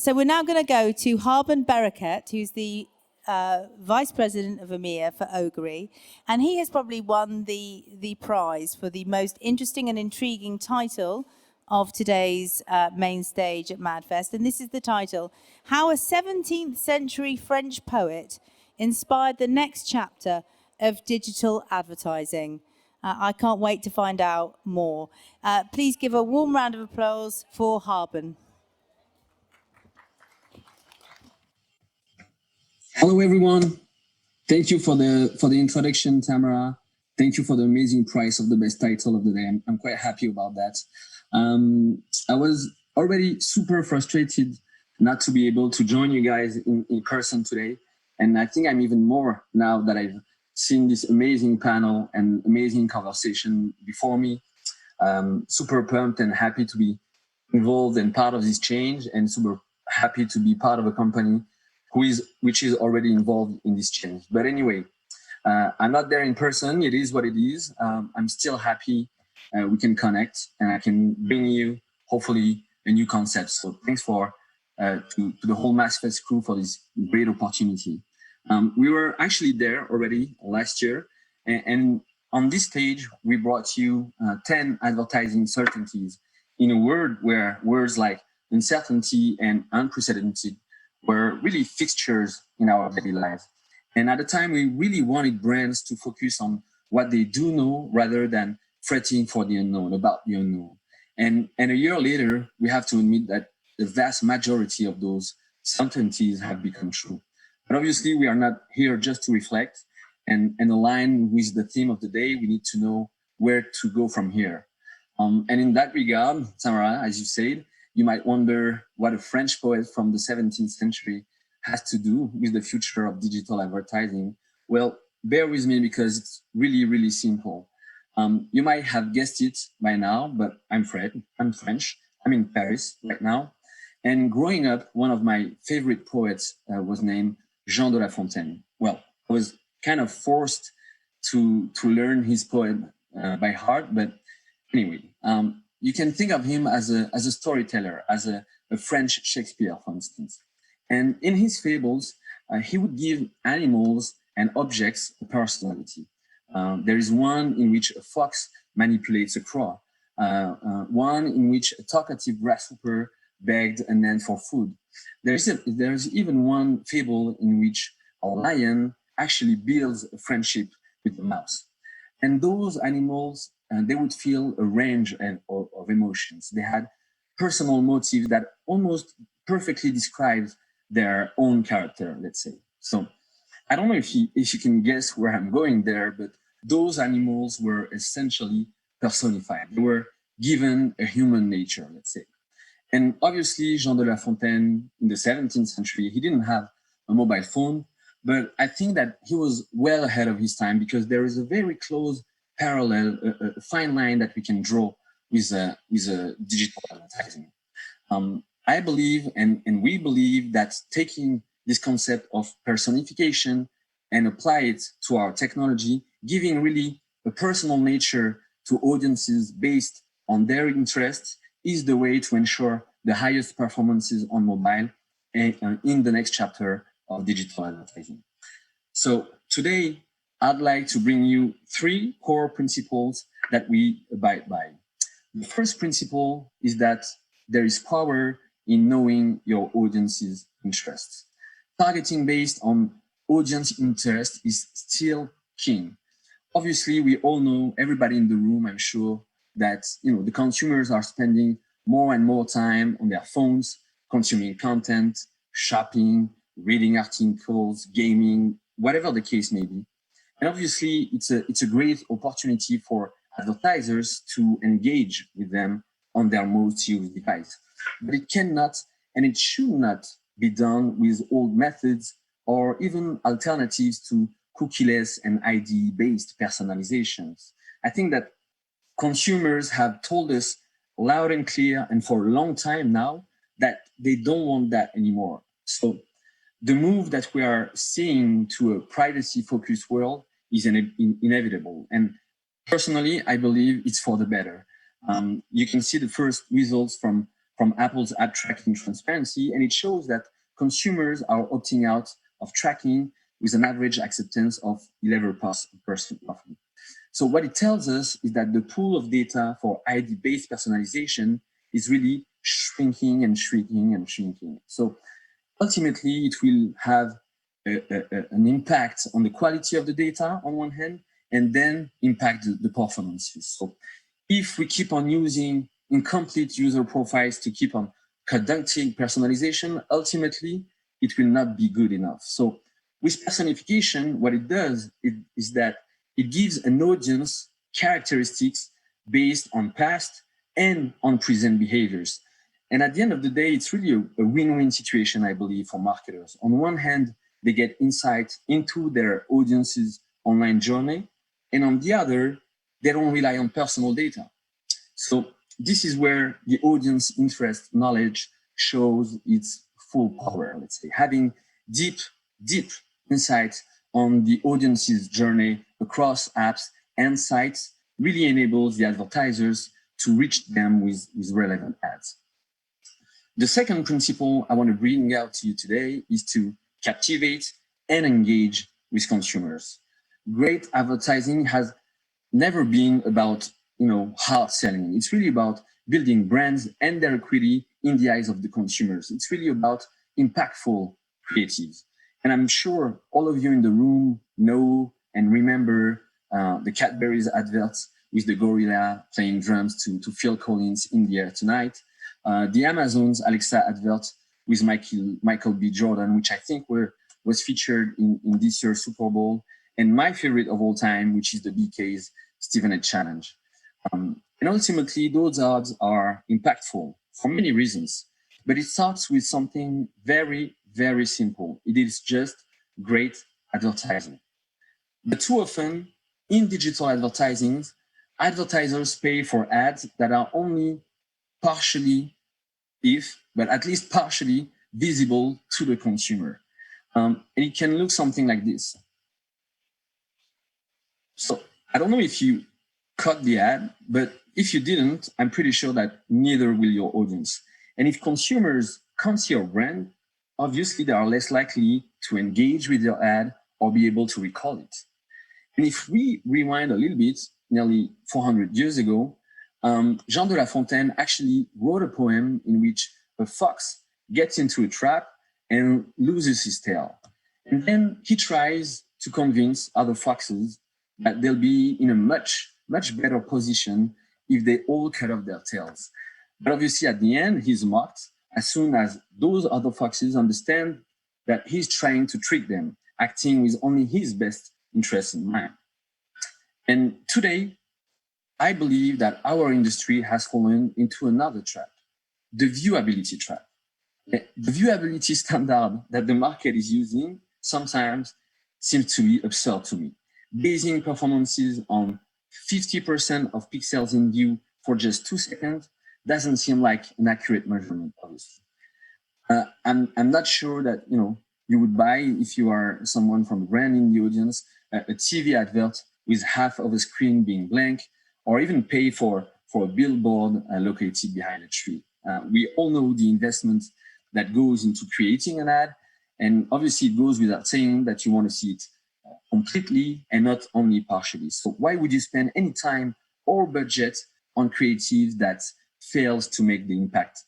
So we're now going to go to Habenn Bereket, who's the Vice President of EMEA for Ogury, and he has probably won the prize for the most interesting and intriguing title of today's main stage at MadFest. And this is the title, How a 17th Century French Poet Inspired the Next Chapter of Digital Advertising. I can't wait to find out more. Please give a warm round of applause for Habenn. Hello, everyone. Thank you for the introduction, Tamara. Thank you for the amazing prize of the best title of the day. I'm quite happy about that. I was already super frustrated not to be able to join you guys in person today. And I think I'm even more now that I've seen this amazing panel and amazing conversation before me. Super pumped and happy to be involved and part of this change, and super happy to be part of a company which is already involved in this change. But anyway, I'm not there in person. It is what it is. I'm still happy we can connect, and I can bring you, hopefully, a new concept. So thanks to the whole MadFest crew for this great opportunity. We were actually there already last year, and on this stage, we brought you 10 advertising certainties in a world where words like uncertainty and unprecedented were really fixtures in our daily lives. And at the time, we really wanted brands to focus on what they do know rather than fretting for the unknown, about the unknown. And a year later, we have to admit that the vast majority of those certainties have become true. But obviously, we are not here just to reflect and align with the theme of the day. We need to know where to go from here. And in that regard, Tamara, as you said, you might wonder what a French poet from the 17th century has to do with the future of digital advertising. Well, bear with me because it's really, really simple. You might have guessed it by now, but I'm French. I'm in Paris right now. And growing up, one of my favorite poets was named Jean de La Fontaine. Well, I was kind of forced to learn his poem by heart, but anyway, you can think of him as a storyteller, as a French Shakespeare, for instance. And in his fables, he would give animals and objects a personality. There is one in which a fox manipulates a crow, one in which a talkative grasshopper begged an ant for food. There's even one fable in which a lion actually builds a friendship with a mouse. And those animals, they would feel a range of emotions. They had personal motives that almost perfectly describes their own character, let's say. So I don't know if you can guess where I'm going there, but those animals were essentially personified. They were given a human nature, let's say. And obviously, Jean de La Fontaine in the 17th century, he didn't have a mobile phone, but I think that he was well ahead of his time because there is a very close parallel, a fine line that we can draw with digital advertising. I believe, and we believe, that taking this concept of personification and apply it to our technology, giving really a personal nature to audiences based on their interests, is the way to ensure the highest performances on mobile and in the next chapter of digital advertising. So today, I'd like to bring you 3 core principles that we abide by. The first principle is that there is power in knowing your audience's interests. Targeting based on audience interest is still king. Obviously, we all know, everybody in the room, I'm sure, that the consumers are spending more and more time on their phones, consuming content, shopping, reading articles, gaming, whatever the case may be. And obviously, it's a great opportunity for advertisers to engage with them on their most used device. But it cannot and it should not be done with old methods or even alternatives to cookieless and ID-based personalizations. I think that consumers have told us loud and clear, and for a long time now, that they don't want that anymore. So the move that we are seeing to a privacy-focused world is inevitable. And personally, I believe it's for the better. You can see the first results from from Apple's app tracking transparency, and it shows that consumers are opting out of tracking with an average acceptance of 11% roughly. So what it tells us is that the pool of data for ID-based personalization is really shrinking and shrinking and shrinking. So ultimately, it will have an impact on the quality of the data on one hand, and then impact the performances. So if we keep on using incomplete user profiles to keep on conducting personalization, ultimately, it will not be good enough. So with personification, what it does is that it gives an audience characteristics based on past and on present behaviors. And at the end of the day, it's really a win-win situation, I believe, for marketers. On one hand, they get insight into their audience's online journey. And on the other, they don't rely on personal data. So this is where the audience interest knowledge shows its full power, let's say. Having deep insight on the audience's journey across apps and sites really enables the advertisers to reach them with relevant ads. The second principle I want to bring out to you today is to captivate and engage with consumers. Great advertising has never been about hard selling. It's really about building brands and their equity in the eyes of the consumers. It's really about impactful creatives. And I'm sure all of you in the room know and remember the Cadbury's adverts with the gorilla playing drums to Phil Collins in the air tonight. The Amazon's Alexa advert with Michael B. Jordan, which I think was featured in this year's Super Bowl. And my favorite of all time, which is the BK's Stephen A. Challenge. And ultimately, those ads are impactful for many reasons. But it starts with something very, very simple. It is just great advertising. But too often, in digital advertising, advertisers pay for ads that are only partially, but at least partially visible to the consumer. And it can look something like this. So I don't know if you caught the ad, but if you didn't, I'm pretty sure that neither will your audience. And if consumers can't see your brand, obviously they are less likely to engage with your ad or be able to recall it. And if we rewind a little bit, nearly 400 years ago, Jean de La Fontaine actually wrote a poem in which a fox gets into a trap and loses his tail. And then he tries to convince other foxes that they'll be in a much better position if they all cut off their tails. But obviously at the end, he's mocked as soon as those other foxes understand that he's trying to trick them, acting with only his best interests in mind. And today, I believe that our industry has fallen into another trap, the viewability trap. The viewability standard that the market is using sometimes seems to be absurd to me. Basing performances on 50% of pixels in view for just 2 seconds doesn't seem like an accurate measurement, obviously. I'm not sure that you would buy, if you are someone from a brand in the audience, a TV advert with half of a screen being blank, or even pay for a billboard located behind a tree. We all know the investment that goes into creating an ad, and obviously it goes without saying that you want to see it completely and not only partially. So why would you spend any time or budget on creative that fails to make the impact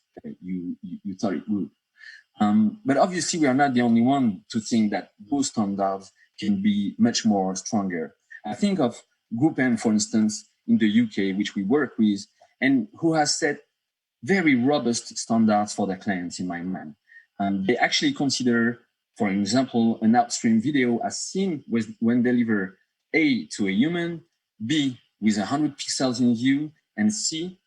you thought it would? But obviously we are not the only one to think that those standards can be much more stronger. I think of GroupM, for instance, in the UK, which we work with, and who has set very robust standards for their clients in my mind. They actually consider, for example, an outstream video as seen when delivered A, to a human, B, with 100 pixels in view, and C,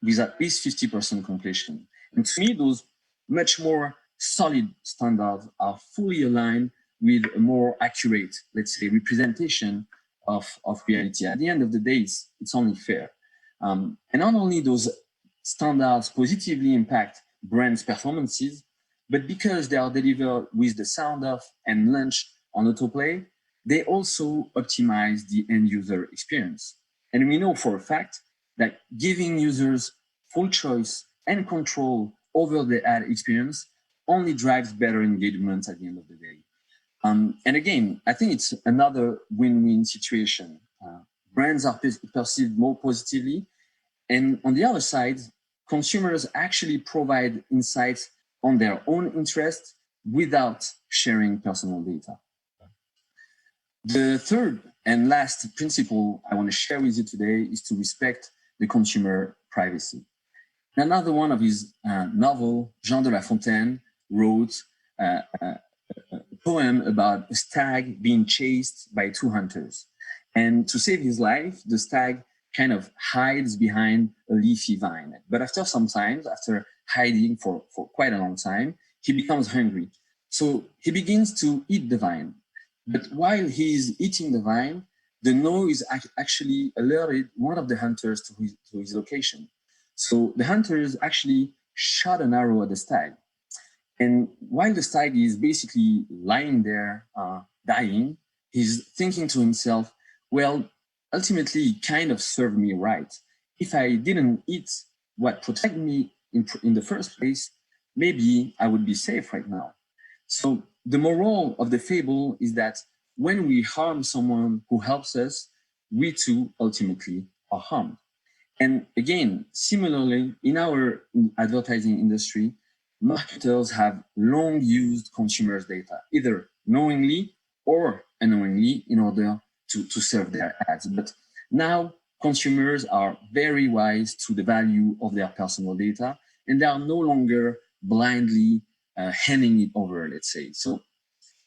with at least 50% completion. And to me, those much more solid standards are fully aligned with a more accurate, let's say, representation of reality. At the end of the day, it's only fair. And not only those standards positively impact brands' performances, but because they are delivered with the sound off and launch on autoplay, they also optimize the end user experience. And we know for a fact that giving users full choice and control over the ad experience only drives better engagement at the end of the day. And again, I think it's another win-win situation. Brands are perceived more positively, and on the other side, consumers actually provide insights on their own interests without sharing personal data. The third and last principle I want to share with you today is to respect the consumer privacy. In another one of his novel, Jean de La Fontaine wrote a poem about a stag being chased by two hunters. And to save his life, the stag kind of hides behind a leafy vine. But after hiding for quite a long time, he becomes hungry. So he begins to eat the vine. But while he is eating the vine, the noise actually alerted one of the hunters to his location. So the hunters actually shot an arrow at the stag. And while the stag is basically lying there, dying, he's thinking to himself, well, ultimately, it kind of served me right. If I didn't eat what protected me in the first place, maybe I would be safe right now. So the moral of the fable is that when we harm someone who helps us, we too ultimately are harmed. And again, similarly, in our advertising industry, marketers have long used consumers' data, either knowingly or unknowingly, in order to serve their ads. But now consumers are very wise to the value of their personal data, and they are no longer blindly handing it over, let's say. So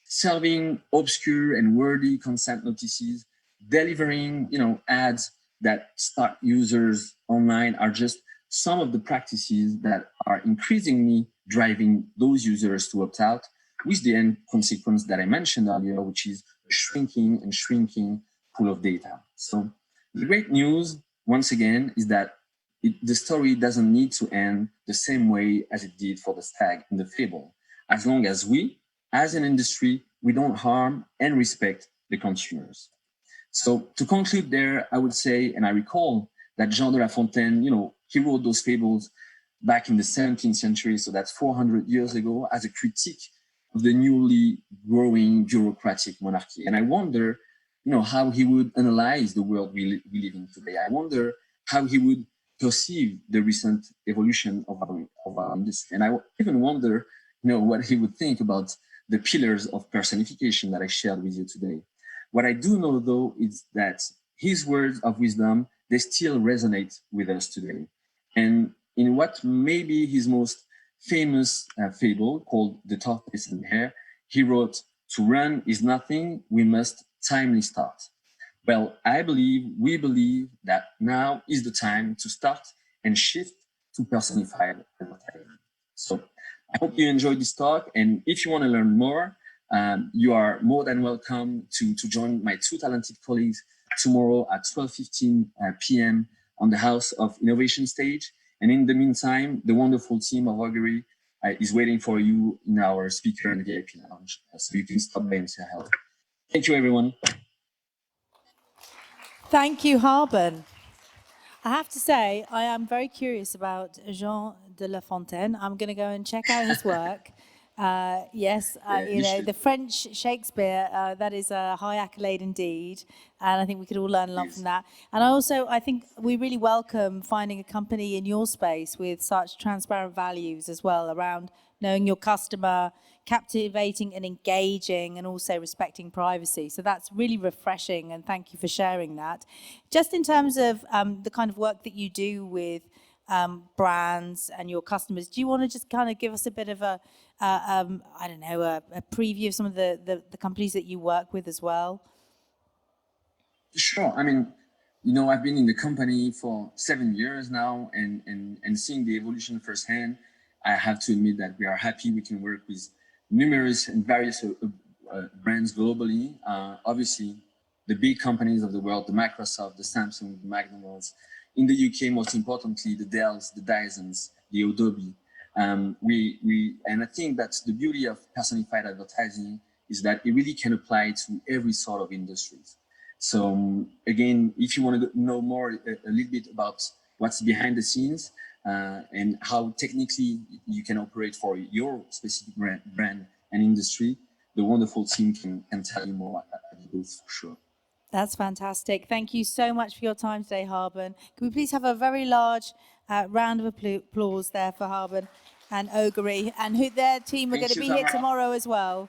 serving obscure and wordy consent notices, delivering ads that start users online are just some of the practices that are increasingly driving those users to opt out, with the end consequence that I mentioned earlier, which is a shrinking and shrinking pool of data. So the great news, once again, is that the story doesn't need to end the same way as it did for the stag in the fable, as long as we, as an industry, we don't harm and respect the consumers. So to conclude there, I would say, and I recall that Jean de La Fontaine, he wrote those fables back in the 17th century, so that's 400 years ago, as a critique of the newly growing bureaucratic monarchy. And I wonder, how he would analyze the world we live in today. I wonder how he would perceive the recent evolution of our industry. And I even wonder, what he would think about the pillars of personification that I shared with you today. What I do know, though, is that his words of wisdom, they still resonate with us today. And in what may be his most famous fable, called The Tortoise and the Hare, he wrote, "To run is nothing, we must timely start." Well, we believe that now is the time to start and shift to personified advertising. So I hope you enjoyed this talk. And if you want to learn more, you are more than welcome to join my two talented colleagues tomorrow at 12:15 p.m. on the House of Innovation stage. And in the meantime, the wonderful team of Ogury is waiting for you in our speaker and VIP lounge. So you can stop by and say hello. Thank you, everyone. Thank you, Habenn. I have to say, I am very curious about Jean de La Fontaine. I'm going to go and check out his work. Yes, the French Shakespeare, that is a high accolade indeed. And I think we could all learn a lot from that. And I think we really welcome finding a company in your space with such transparent values as well, around knowing your customer, captivating and engaging, and also respecting privacy. So that's really refreshing, and thank you for sharing that. Just in terms of the kind of work that you do with brands and your customers, do you want to just kind of give us a bit of a preview of some of the companies that you work with as well? Sure. I mean, I've been in the company for 7 years now, and seeing the evolution firsthand, I have to admit that we are happy we can work with numerous and various brands globally. Obviously, the big companies of the world, the Microsoft, the Samsung, the McDonald's. In the UK, most importantly, the Dells, the Dysons, the Adobe. And I think that's the beauty of personified advertising, is that it really can apply to every sort of industries. So again, if you want to know more a little bit about what's behind the scenes, and how technically you can operate for your specific brand and industry, the wonderful team can tell you more at the booth for sure. That's fantastic. Thank you so much for your time today, Habenn. Can we please have a very large round of applause there for Habenn and Ogury, and who their team are going to be here tomorrow as well.